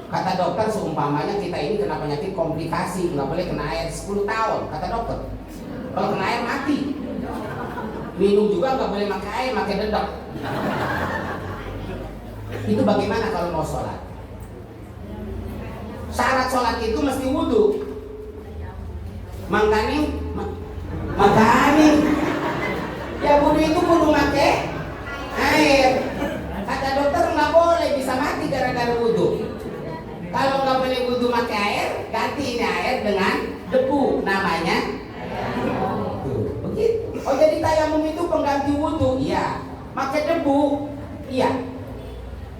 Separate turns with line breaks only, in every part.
Kata dokter seumpamanya kita ini kena penyakit komplikasi, nggak boleh kena air 10 tahun, kata dokter. Kalau kena air mati. Minum juga nggak boleh pakai air, pakai dedok. Itu bagaimana kalau mau sholat? Syarat sholat itu mesti wudhu. Makanya ya wudhu itu kudu pakai air. Kata dokter nggak boleh, bisa mati gara-gara wudhu. Kalau nggak boleh wudhu pakai air, ganti ini air dengan debu, namanya begitu. Oh, jadi tayamum itu pengganti wudhu? Iya. Pakai debu? Iya.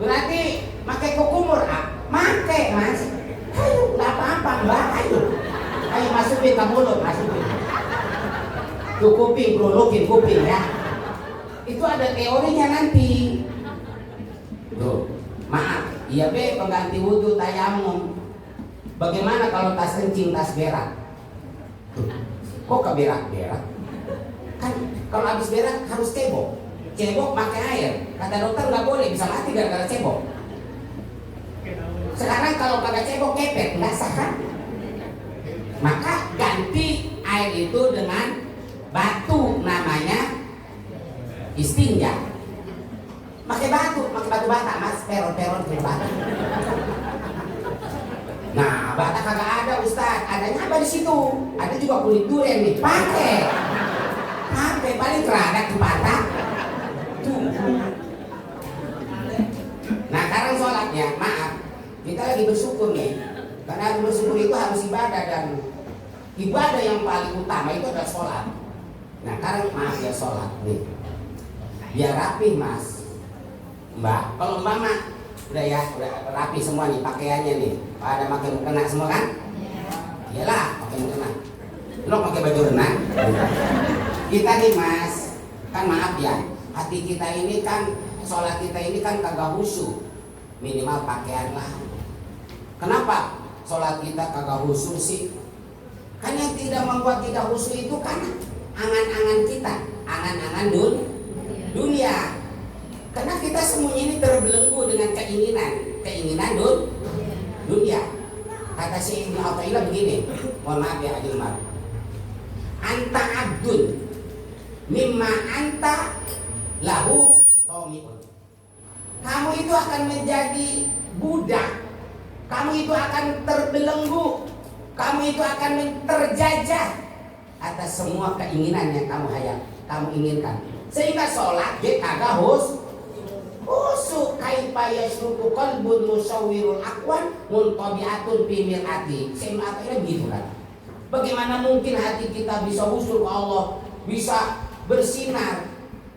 Berarti pakai kukumur? Pakai, Mas. Ayo, nggak apa-apa, Mbak. Ayo masukin ke mulut, masukin. Tuh kuping, berulukin kuping ya. Itu ada teorinya nanti. Tuh, maaf. Iya be, pengganti wudhu tayamum. Bagaimana kalau tas kencing, tas berak? Tuh, kok keberak-berak? Kan kalau habis berak harus cebok. Cebok pakai air. Kata dokter nggak boleh, bisa mati gara-gara cebok. Sekarang kalau kagak cebok kepet, nggak sah kan? Maka ganti air itu dengan batu, namanya istinja. Pakai batu bata, Mas, peron ke bata. Nah, bata kagak ada, Ustaz. Adanya apa di situ? Ada juga kulit durian nih. Pakai paling keradak ke bata. Tuh. Nah, sekarang sholatnya, maaf, kita lagi bersyukur nih. Karena bersyukur itu harus ibadah, dan ibadah yang paling utama itu adalah sholat. Nah, sekarang maaf ya, sholat nih. Biar rapi, Mas. Mbak, kalau Mbak mah udah ya, udah rapi semua nih pakaiannya nih. Pada pakai mukena semua kan? Iyalah, pakai mukena. Lo pakai baju renang. Kita nih, Mas, kan maaf ya, hati kita ini kan, sholat kita ini kan kagak khusyuk. Minimal pakaian lah. Kenapa sholat kita kagak khusyuk sih? Kan yang tidak membuat kita khusyuk itu kan angan-angan kita, angan-angan dunia. Karena kita semuanya ini terbelenggu dengan keinginan dunia. Kata Syekh Ibnu Athaillah begini, mohon maaf ya Adil Mar. Anta abdun mimma anta lahu tomiun. Kamu itu akan menjadi budak. Kamu itu akan terbelenggu. Kamu itu akan terjajah atas semua keinginan yang kamu inginkan. Sehingga sholat dia kagak khusyuk. Kaifa yasluku qalbun musawwirul aqwan muntabi'atun fi mir'ati. Saya begitu kan. Bagaimana mungkin hati kita bisa khusyuk ke Allah, bisa bersinar,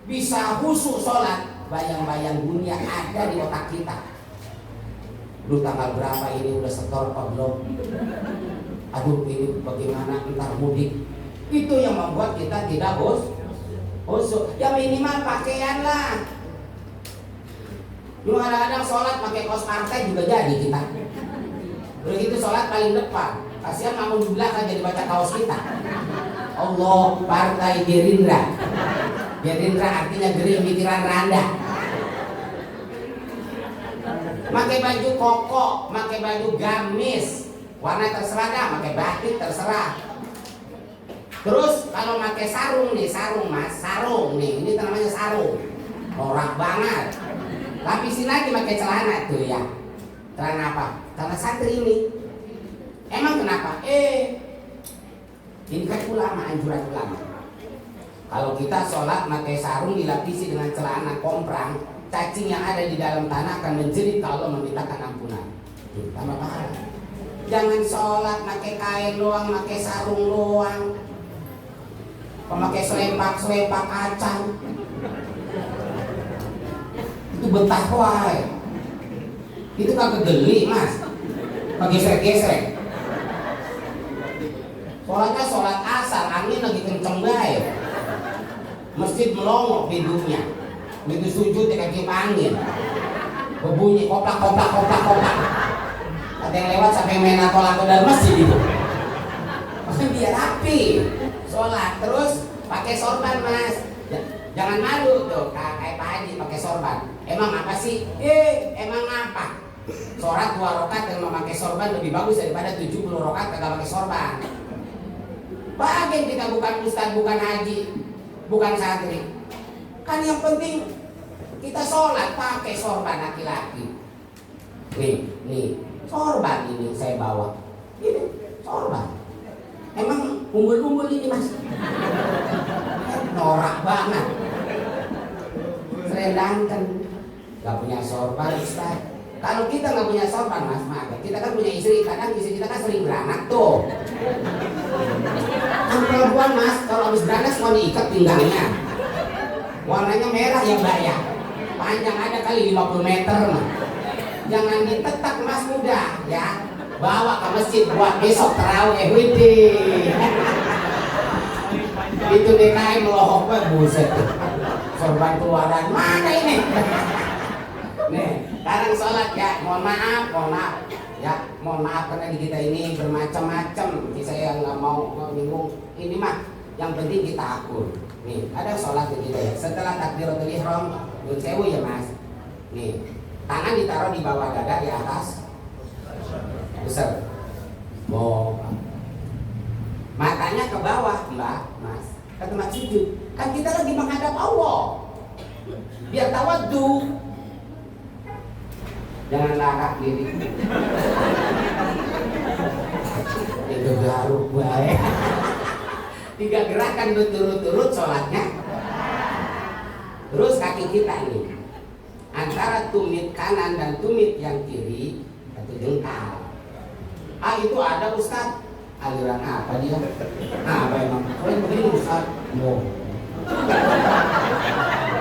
bisa khusyuk sholat, bayang-bayang dunia ada di otak kita. Lu tanggal berapa ini, udah setor apa belum? Aduh, ini bagaimana entar mudik. Itu yang membuat kita tidak khusyuk. Ya minimal pakaian lah. Lu kadang-kadang sholat pakai kaos partai juga jadi kita. Begitu sholat paling depan. Kasihan namun di belakang jadi baca kaos kita. Allah, partai Gerindra. Gerindra artinya gering pikiran Randa. Pakai baju koko, pakai baju gamis, warna terserah dah, pakai batik terserah. Terus kalau pakai sarung nih, sarung Mas, sarung nih, ini namanya sarung. Norak banget. Lapisin lagi pakai celana tuh ya. Celana apa? Celana santri ini. Emang kenapa? Ini kan ulama, anjuran ulama. Kalau kita sholat pakai sarung dilapisi dengan celana komprang, cacing yang ada di dalam tanah akan menjerit kalau memintakan ampunan. Tambah pahala. Jangan sholat pakai kain doang, pakai sarung doang, memakai selempak kacang. Itu betah wae. Itu kagak geli, Mas. Gesrek-gesrek. Sholatnya sholat asar, angin lagi kenceng bae. Masjid melongo pintunya. Begitu sujud dikasih angin. Berbunyi koplak. Ada yang lewat sampai main atol dalam masjid itu. Makanya biar rapi. Sholat terus pakai sorban, Mas. Jangan malu tuh, kayak Pak Haji pakai sorban. Emang apa sih? Emang apa? Sholat 2 rakaat yang memakai sorban lebih bagus daripada 70 rakaat kagak pakai sorban. Bagian kita bukan ustaz, bukan haji, bukan santri. Kan yang penting kita sholat pakai sorban laki-laki. Nih, sorban ini saya bawa. Ini sorban. Emang umbul-umbul ini mas? Norak banget. Serendangkan. Gak punya sorban ustaz. Kalau kita nggak punya sorban mas, maaf, kita kan punya istri, kadang istri kita kan sering beranak tuh. Kan perempuan mas, kalau habis beranak semua diikat pinggangnya. Warnanya merah ya mbak ya, panjang ada kali 50 meter mah. Jangan ditetak mas muda ya, bawa ke masjid buat besok tarawih widih. Itu DKI melohok banget buset. Sorban keluaran mana ini? Nih, sekarang sholat ya, mohon maaf ya, mohon maaf karena di kita ini bermacam-macam. Saya nggak mau bingung. Ini mah yang penting kita akur. Nih, ada sholat di kita ya. Setelah takbiratul ihram, nyun sewu ya mas. Nih, tangan ditaruh di bawah dada di atas. Besar. Matanya ke bawah, mbak, mas. Ke tempat sujud. Kan kita lagi menghadap Allah. Biar tawaddu. Jangan larak diri. Itu garuk baik. 3 gerakan berturut-turut sholatnya. Terus kaki kita ini antara tumit kanan dan tumit yang kiri satu jengkal. Itu ada ustaz. Aliran apa dia? Apa emang? Kalian begini ustaz?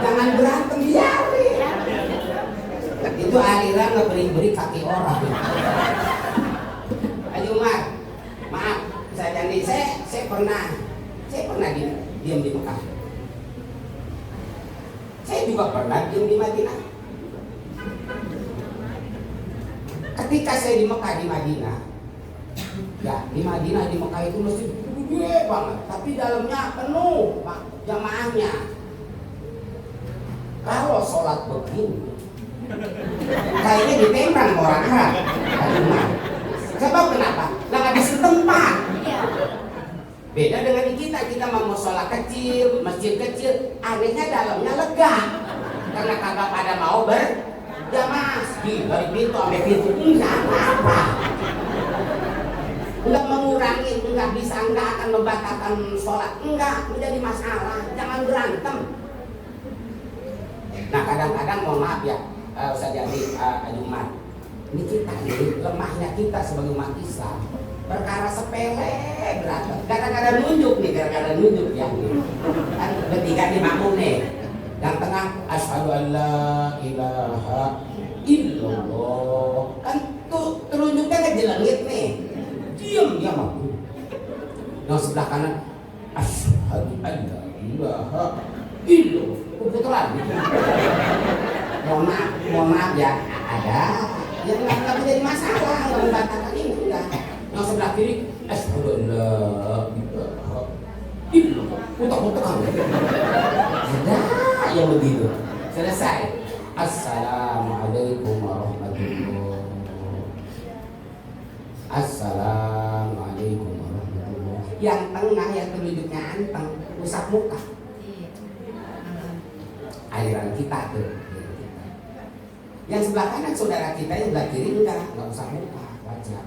Jangan berantem biarin. Itu aliran ngeberi-beri kaki orang. Haji Umar, maaf, saya janji, saya pernah diam di Mekah. Saya juga pernah diam di Madinah. Ketika saya di Mekah, di Madinah, ya di Madinah, di Mekah itu masjid gede banget, tapi dalamnya penuh jamaahnya. Kalau sholat begini, kayaknya ditembak orang Arab. Sebab kenapa? Nggak habis tempat. Beda dengan di kita mau sholat kecil, masjid kecil, anehnya dalamnya lega. Karena kagak pada mau berjamaah. Dari pintu sampai pintu enggak apa-apa. Enggak mengurangi, enggak bisa, enggak akan membatalkan sholat, enggak menjadi masalah. Jangan berantem. Nah kadang-kadang mohon maaf ya, Ustaz Jadi Umar, ini kita ini lemahnya kita sebagai umat Islam, perkara sepele berantem, gara-gara nunjuk ya, kan bertiga di makmum nih, yang tengah asyhadu an la ilaha illallah, kan tuh telunjuknya kan di langit nih, diam dia makmum, yang sebelah kanan asyhadu an la ilaha illallah, kebetulan. Mohon maaf ya, ada yang nggak menjadi masalah, nggak membatalkan ini enggak. Yang sebelah kiri, asyhadu an la ilaha illallah, utak-utak kamu. Ada yang begitu. Selesai. Assalamualaikum warahmatullahi wabarakatuh. Assalamualaikum warahmatullahi wabarakatuh. Yang tengah yang telunjuknya anteng, usap muka. Aliran kita tuh. Yang sebelah kanan saudara kita, yang sebelah kiri enggak usah muka, wajar.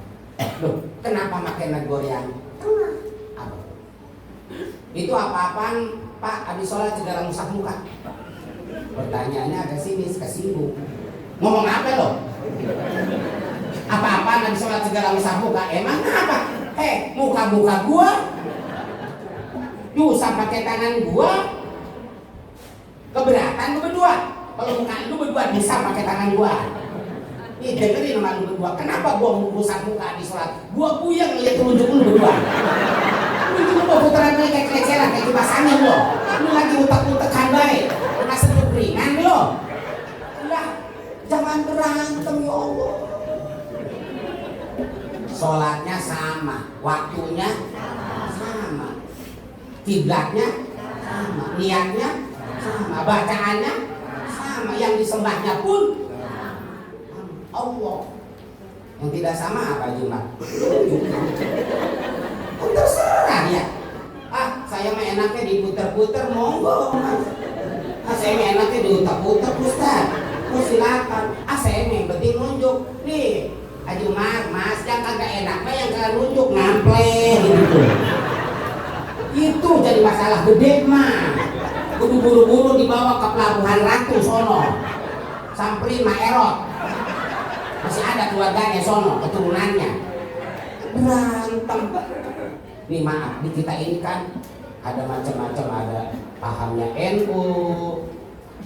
Loh, kenapa pakai negor yang tengah? Apa? Itu apa-apaan Pak, habis sholat segala musah muka? Pertanyaannya agak sinis, kesinggung. Ngomong apa lo? Apa-apaan habis sholat segala musah muka? Emang apa? Muka-muka gua diusap pakai tangan gua, keberatan lu berdua. Kalau muka lu berdua bisa pakai tangan gua. Nih dengerin sama lu berdua. Kenapa gua ngusap muka di sholat? Gua puyeng lihat telunjuk lu berdua. Lu mau putaran kayak kelecehan, kayak kipas angin lo. Lu lagi utak-utakan baik. Masa lu ringan lo. Lah, jangan berantem ya Allah. Sholatnya sama, waktunya sama, kiblatnya sama, niatnya sama, bacaannya sama, yang disembahnya pun Allah. Yang tidak sama apa Jumat? Terserah ya. Saya mah enaknya diputer-puter, monggo mas. Saya mah enaknya diutak-utak Ustaz. Silakan. Saya mah yang penting nunjuk. Nih, Jumat mas, yang kagak enak mah yang kagak nunjuk ngampleng gitu. Itu jadi masalah gede mah. Kudu buru-buru dibawa ke Pelabuhan Ratu sono. Samperin Mak Erot. Masih ada keluarganya sono, keturunannya. Berantem. Nih maaf, di kita ini kan ada macam-macam, ada pahamnya NU,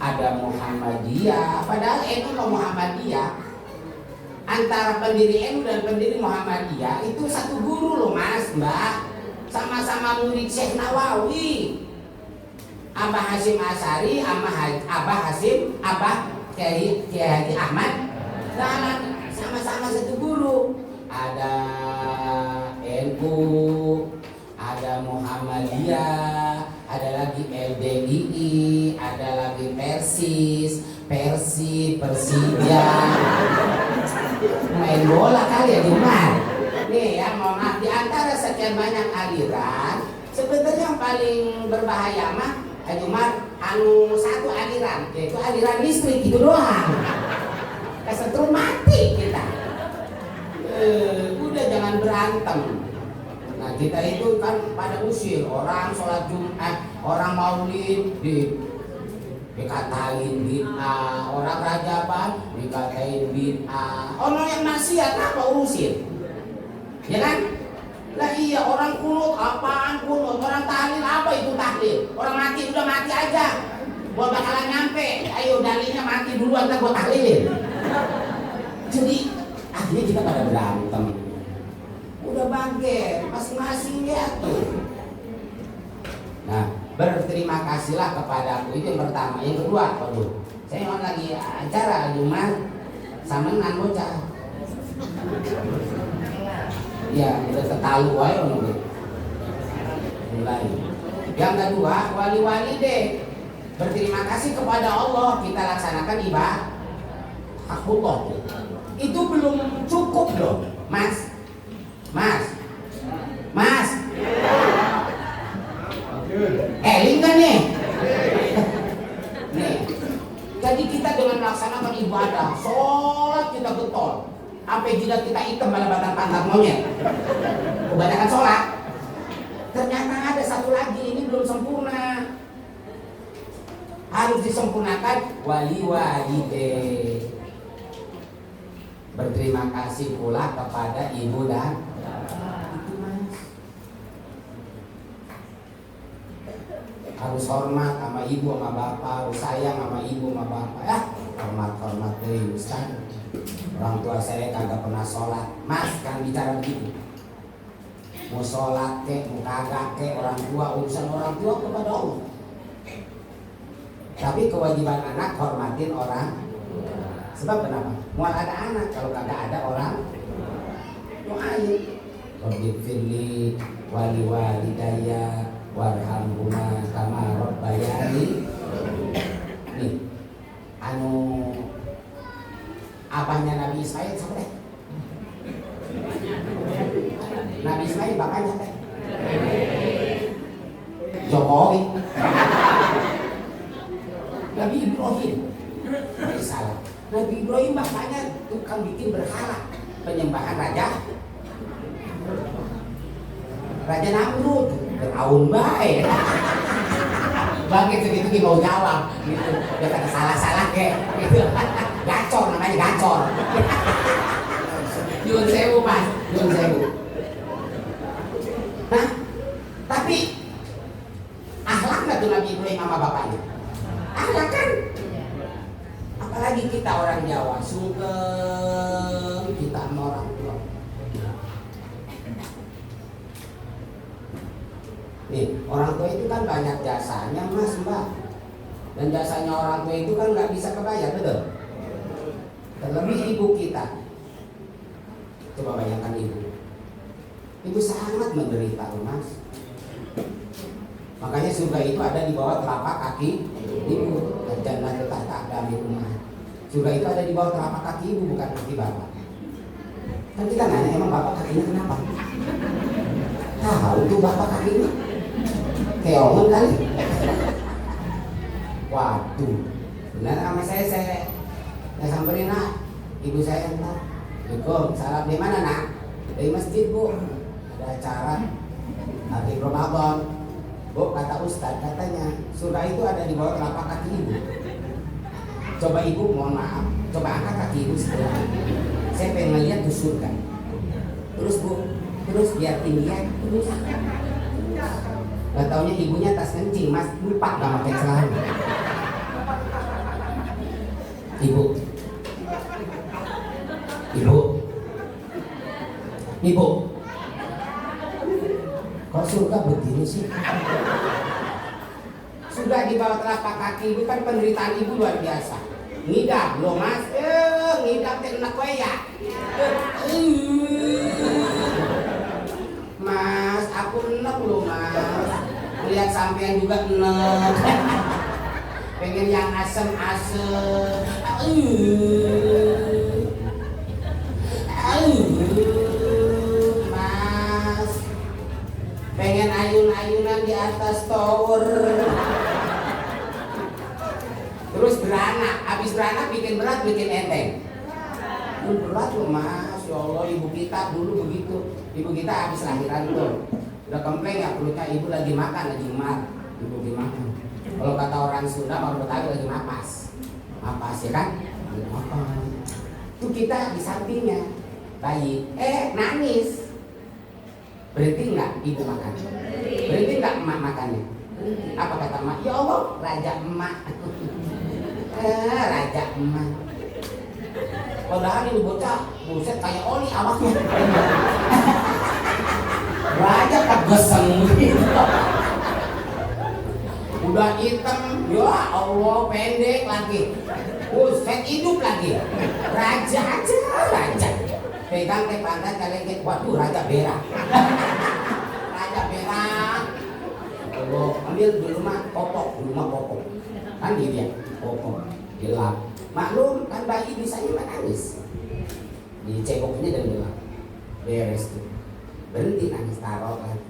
ada Muhammadiyah. Padahal NU sama Muhammadiyah, antara pendiri NU dan pendiri Muhammadiyah itu satu guru loh mas, mbak. Sama-sama murid Syekh Nawawi. Abah Hasyim Asy'ari, Abah Kiai Haji Ahmad Dahlan, sama-sama satu guru. Ada NU, ada Muhammadiyah, ada lagi LDII, ada lagi Persis, Persib, Persija. Main bola kali ya Jumat. Nih ya, mohon maaf, di antara sekian banyak aliran, sebenarnya yang paling berbahaya mah Jumat satu aliran, yaitu aliran listrik itu doang. Kesetrum mati kita. Udah jangan berantem. Nah kita itu kan pada usir orang sholat Jumat, orang maulid dikatain bid'ah, orang rajaban dikatain bid'ah, orang yang maksiat apa urusin? Ya kan? Lah iya, orang kunut apaan kunut, orang tahlil apa itu tahlil? Orang mati udah mati aja, gua bakalan nyampe. Ayo dalilnya mati dulu ntar gua tahlilin. Jadi akhirnya kita pada berantem. Udah bangke, masing-masing ya tuh. Nah, berterima kasihlah kepada aku, itu yang pertama. Yang kedua, waduh, saya mau lagi acara Jumat sama dengan bocah. Ya, udah ketalu aja mulai. Yang kedua, wali-wali deh. Berterima kasih kepada Allah, kita laksanakan ibadah hakullah. Itu belum cukup loh, Mas. Eling kan nih? Nih. Jadi kita dengan melaksanakan ibadah, sholat kita getol. Sampai jidat kita hitam malah batang pantat monyet. Kebanyakan sholat. Ternyata ada satu lagi, ini belum sempurna. Harus disempurnakan wali-wali. Berterima kasih pula kepada ibu dan itu mas. Harus hormat sama ibu sama bapak, harus sayang sama ibu sama bapak. Ya, hormat dari Ustaz. Orang tua saya kagak pernah sholat, mas kan bicara begitu. Mau sholat kek, mau kagak kek, orang tua, urusan orang tua kepada Allah. Tapi kewajiban anak hormatin orang. Sebab kenapa? Mau ada anak, kalau kagak ada orang doain. Rabbighfirli wali walidayya warhamhuma kama rabbayani. Nih, abahnya Nabi Ismail siapa deh? Nabi Ismail bapaknya teh? Jokowi. Nabi Ibrahim. Salah. Nabi Ibrahim bapaknya tukang bikin berhala, penyembahan Raja Namrud. Fir'aun bae. Bangkit segitu mau jawab gitu. Dia kata salah kayak gitu. Gacor namanya, gacor. Nyun sewu mas, nyun sewu. Nah, tapi akhlak nggak tuh Nabi Ibrahim sama bapaknya? Akhlak kan? Apalagi kita orang Jawa, sungkem kita sama orang tua. Nih, orang tua itu kan banyak jasanya mas mbak. Dan jasanya orang tua itu kan nggak bisa kebayar, betul? Terlebih ibu kita. Coba bayangkan ibu. Ibu sangat menderita mas. Makanya surga itu ada di bawah telapak kaki ibu. Jannah tahta aqdamil ummahat. Surga itu ada di bawah telapak kaki ibu, bukan kaki bapak. Kan kita nanya, emang bapak kakinya kenapa? Tahu tuh bapak kakinya keongan kali. Waduh, benar sama saya samperin nak, ibu saya entar. Assalamualaikum, salam di mana nak? Dari masjid bu, ada acara hari Ramadan. Bu, kata Ustadz katanya surga itu ada di bawah telapak kaki ibu. Coba ibu, mohon maaf, coba angkat kaki ibu sebelah. Saya pengen ngeliat tuh surga. Terus bu, terus biar tinggian, terus. Gak taunya ibunya tas kencing, mas lupa gak pakai celana. Ibu, kok surga begini sih? Sudah di bawah telapak kaki ibu, kan penderitaan ibu luar biasa. Ngidap loh mas, ngidap kena kue ya. Mas, aku enak loh mas. Lihat sampean juga enak. Pengen yang asem-asem. Mas, pengen ayun-ayunan di atas tower. Terus beranak, habis beranak bikin berat, bikin enteng. Berat loh mas, ya Allah, ibu kita dulu begitu. Ibu kita habis lahiran tuh udah komplain ya perutnya, ibu lagi makan, lagi emat. Ibu dimakan. Kalau kata orang Sunda, orang Betawi lagi mapas ya kan? Lagi makan. Tuh kita di sampingnya bayi, nangis. Berhenti nggak ibu makan? Berhenti nggak emak makannya? Apa kata emak? Ya Allah, raja emak. Raja emak. Padahal ini bocah, buset kayak oli awaknya. Raja kegeseng gitu. Udah hitam, ya Allah pendek lagi. Buset hidup lagi. Raja aja, raja. Pegang ke pantat kalian, waduh raja berak. Raja berak. Allah, ambil dulu mah popok, kan gitu ya, popok, gelap. Maklum kan bayi bisanya menangis. Dicekoknya dan gelap. Beres tuh. Berhenti nangis, taruh lagi.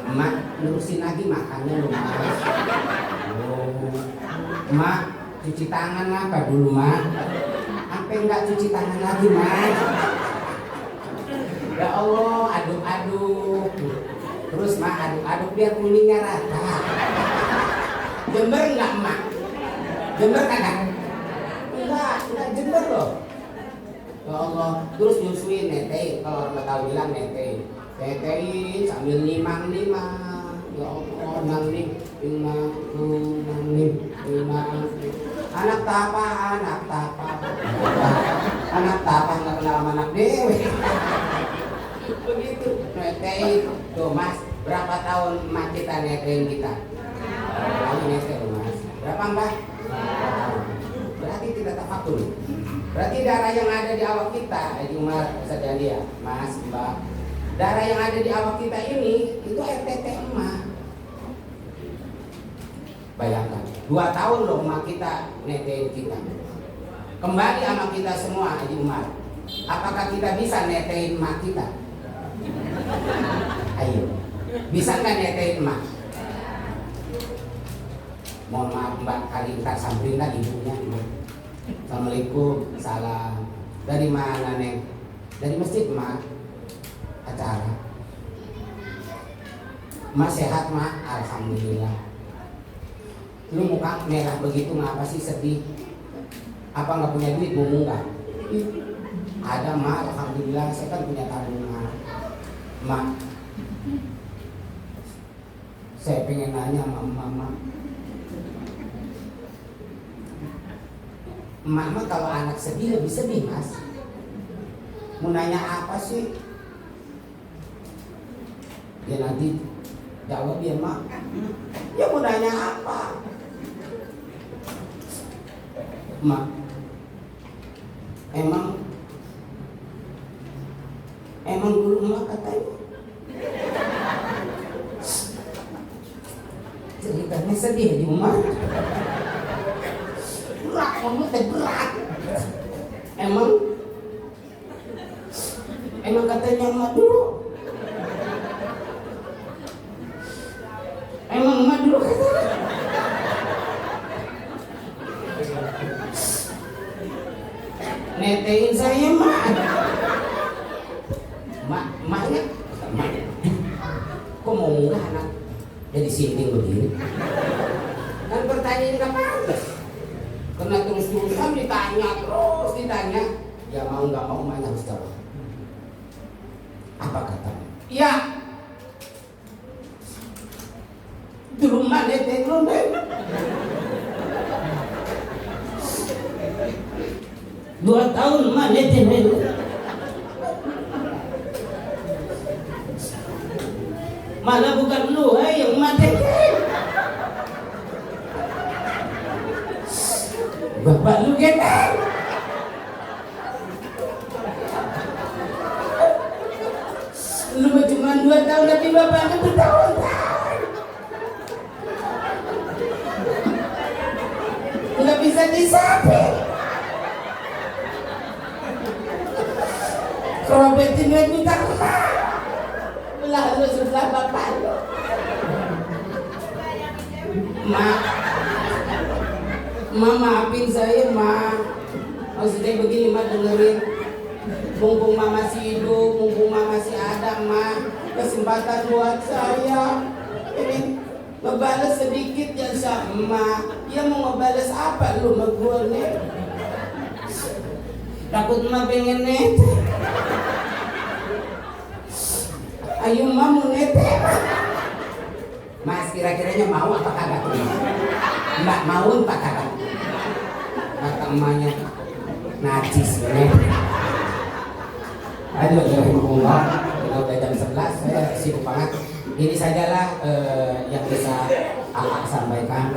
Emak nerusin lagi makannya lu mas. Emak cuci tangan apa dulu mak? Sampai enggak cuci tangan lagi mas. Ya Allah, aduk-aduk. Terus mak aduk-aduk biar kuningnya rata. Jember enggak emak? Jember kagak? Enggak jember loh. Ya Allah, terus nyusuin netein, kalau orang Betawi bilang netein sambil nimang. Ya Allah, nangning. Anak tapa nggak kenal sama anak dewe. Begitu netein. Tuh mas, berapa tahun emak kita netein kita? Lalu netein mas, berapa mbak? Berarti tidak tafakur. Berarti darah yang ada di awak kita, Umar, Ustaz Jandia, Mas, Mbak, darah yang ada di awak kita ini itu RTT emak. Bayangkan, 2 tahun loh emak kita netein kita. Kembali sama kita semua, Haji Umar. Apakah kita bisa netein emak kita? Ayo, bisa nggak netein emak? Mohon maaf Mbak, kali ntar samperin lagi ibunya Mbak. Assalamualaikum, salam. Dari mana Neng? Dari masjid Mak. Acara. Mak sehat Mak? Alhamdulillah. Lu muka merah begitu ngapa sih, sedih? Apa nggak punya duit mau munggah? Ada Mak, alhamdulillah saya kan punya tabungan. Mak, saya pengen nanya sama Mama. Mama kalau anak sedih lebih sedih mas. Mau nanya apa sih? Ya nanti jawab dia mak. Ya mau nanya apa? Mak, emang dulu mak katanya ceritanya sedih aja mak. Berat, kamu berat. Emang Emang katanya emak dulu. Emang emak dulu katanya. Netein saya mak. Maknya kok mau munggah anak jadi sinting begini? Kan pertanyaan ini pantas. Karena terus-terusan ditanya. Ya mau nggak mau maknya harus jawab. Apa katanya? Ya. Di rumah nete lu nih. 2 tahun mah nete lu. Malah bukan lu yang mati. Bapak lu gendeng. Lu mah cuma 2 tahun tapi bapaknya bertahun-tahun. Nggak bisa disapin. Kerobetin duit minta emak. Belah lu sebelah bapak lu. Ma maafin saya ma. Maksudnya begini ma, dengerin. Mumpung ma masih hidup, mumpung ma masih ada ma, kesempatan buat saya ini ngebales sedikit ya sama. Ya mau ngebales apa lu sama gua nih? Takut ma pengen nete. Ayo ma mau nete. Mas kira-kiranya mau apa kagak tuh? Mbak mau apa kagak? Kata emaknya najis bener. Aduh, alhamdulillah, kita udah jam 11, saya sibuk banget. Ini sajalah yang bisa Akak sampaikan.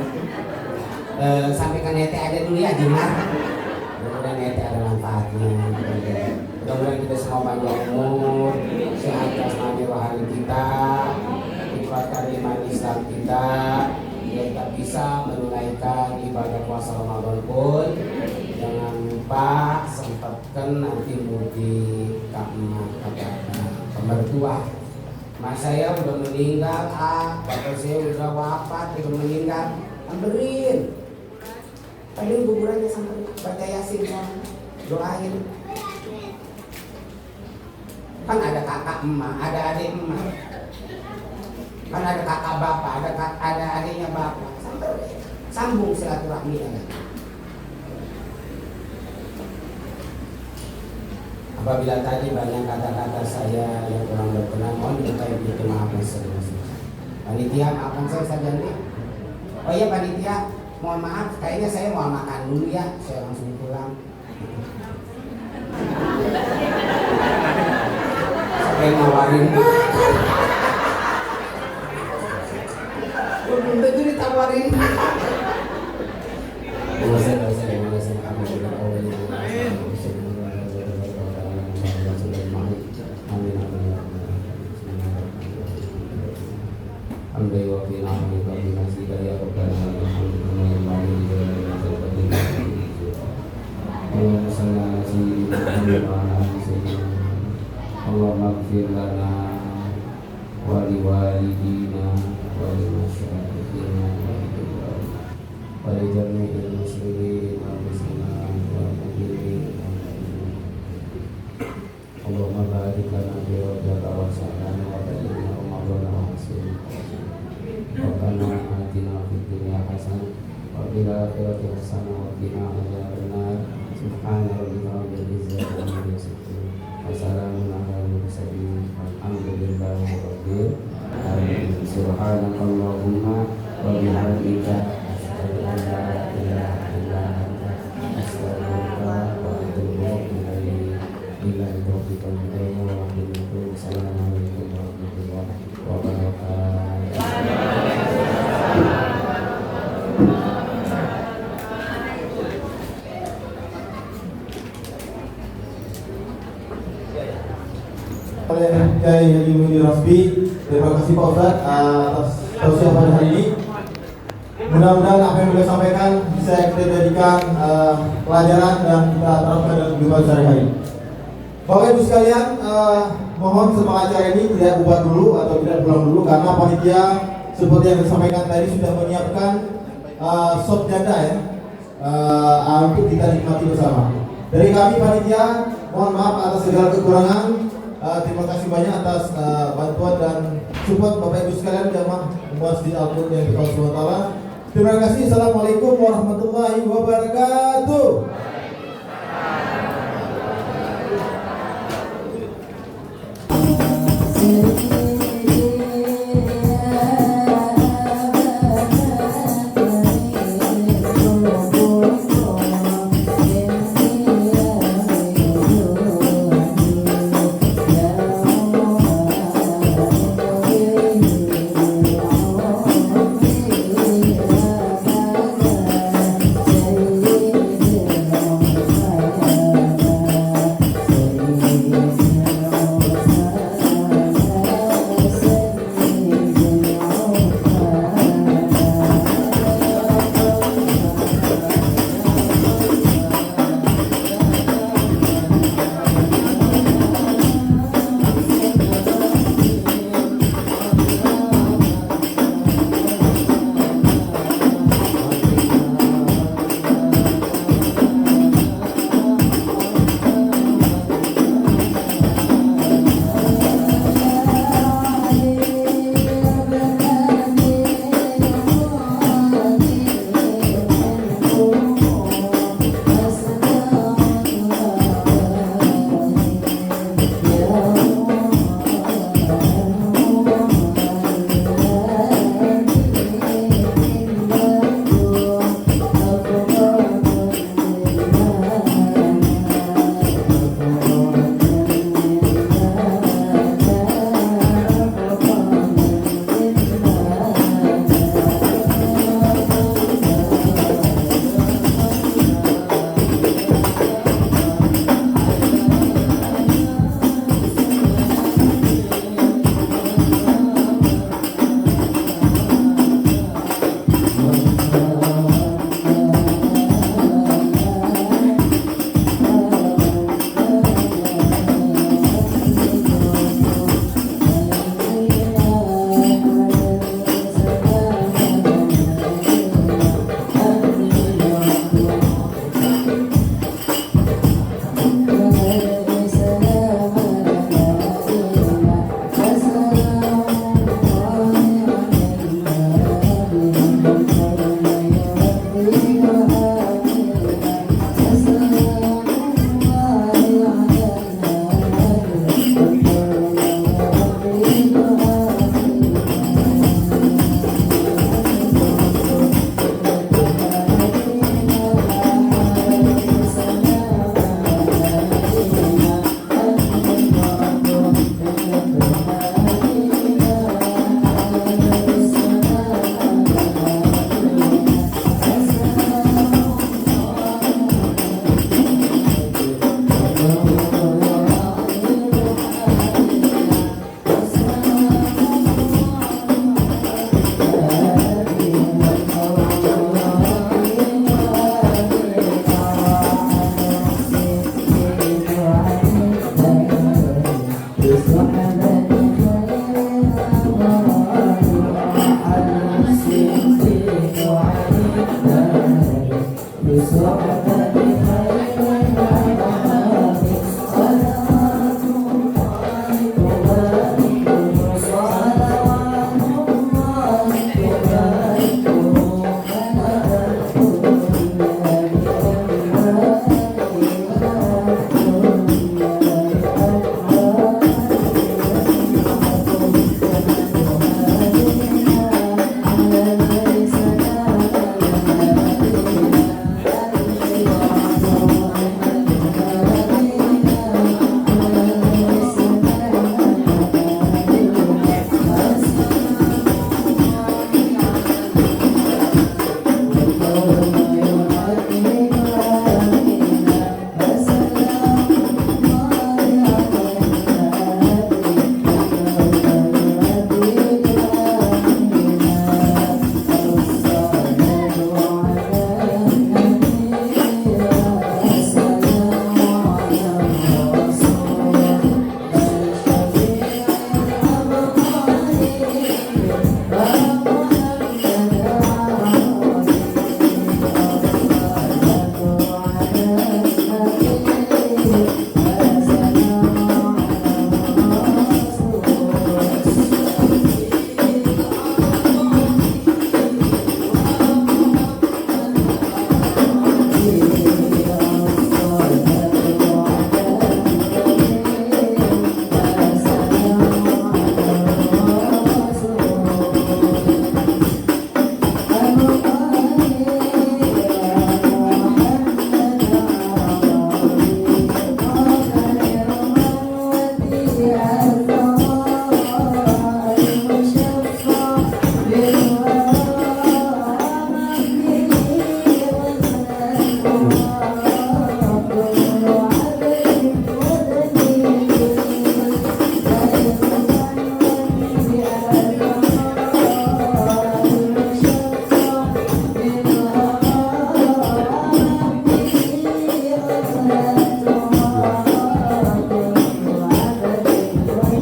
Sampaikan nete aja dulu ya, Jimat. Mudah-mudahan nete ada manfaatnya. Mudah-mudahan kita semua panjang umur, sehat jasmani rohani kita, dikuatkan iman Islam kita, kita bisa menunaikan ibadah puasa Ramadan pun. Jangan lupa sempatkan nanti mudik ke mertua. Mas saya udah meninggal, bapak saya udah wafat, udah meninggal. Amberin. Paling kuburannya sampai baca Yasin, doain. Kan ada kakak emak, ada adik emak. Kan ada kakak bapak, ada adiknya bapak. Sambung silaturahmi ya. Apabila tadi banyak kata-kata saya yang kurang berkenan, mohon diminta maaf yang sebesar-besarnya. Panitia, maafkan saya Sarjandi. Oh iya panitia, mohon maaf, kayaknya saya mau makan dulu ya, saya langsung pulang. Sampai nawarin makan. Belum tentu ditawarin makan.
Allahumma ighfir lana wa liwalidina wa limasyayikhina wa li jami'il muslimin wal muslimat wal mu'minin. Allahumma barik lana fi rajab wa sya'ban wa ballighna ramadan wa hasin. Rabbana atina fid dunya hasanah wa fil akhirati hasanah wa qina adzabannar. Subhana rabbika rabbil izzati amma yasifun. Wassalamun ala mursalin walhamdulillahi rabbil alamin. Subhanakallahumma wa bihamdika asyhadu an la ilaha illa anta astaghfiruka wa atubu ilaik. Billahi taufiq wal hidayah wa billahi. Assalamualaikum warahmatullahi wabarakatuh.
Oleh Kiai Haji Muhyiddin Rasbi. Terima kasih Pak Ustaz atas tausiah pada hari ini. Mudah-mudahan apa yang beliau sampaikan bisa kita jadikan pelajaran dan kita terapkan dalam kehidupan sehari-hari. Bapak Ibu sekalian, mohon semua acara ini tidak bubar dulu atau tidak pulang dulu karena panitia seperti yang disampaikan tadi sudah menyiapkan sop janda ya untuk kita nikmati bersama. Dari kami panitia, mohon maaf atas segala kekurangan. Terima kasih banyak atas bantuan dan support Bapak Ibu sekalian jamaah Masjid Al-Qur'an yang kita SWT. Terima kasih. Assalamualaikum warahmatullahi wabarakatuh.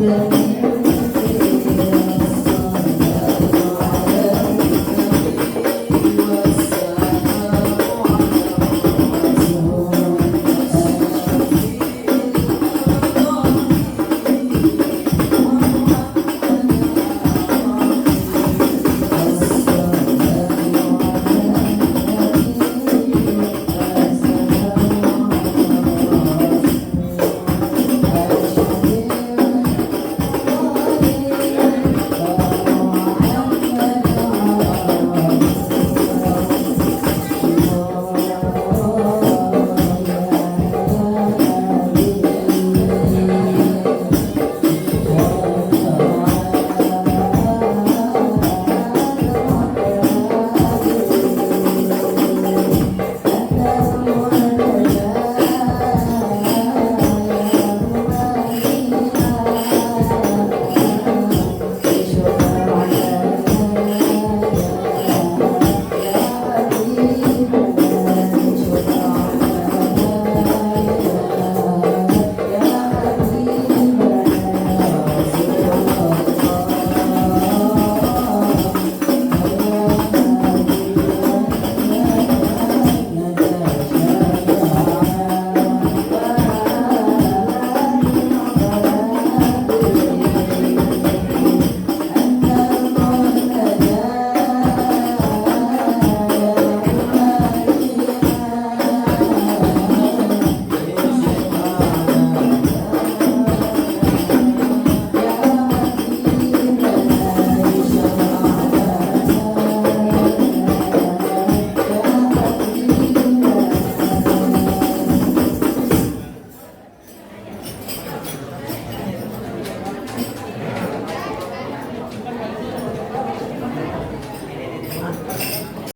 Alhamdulillah.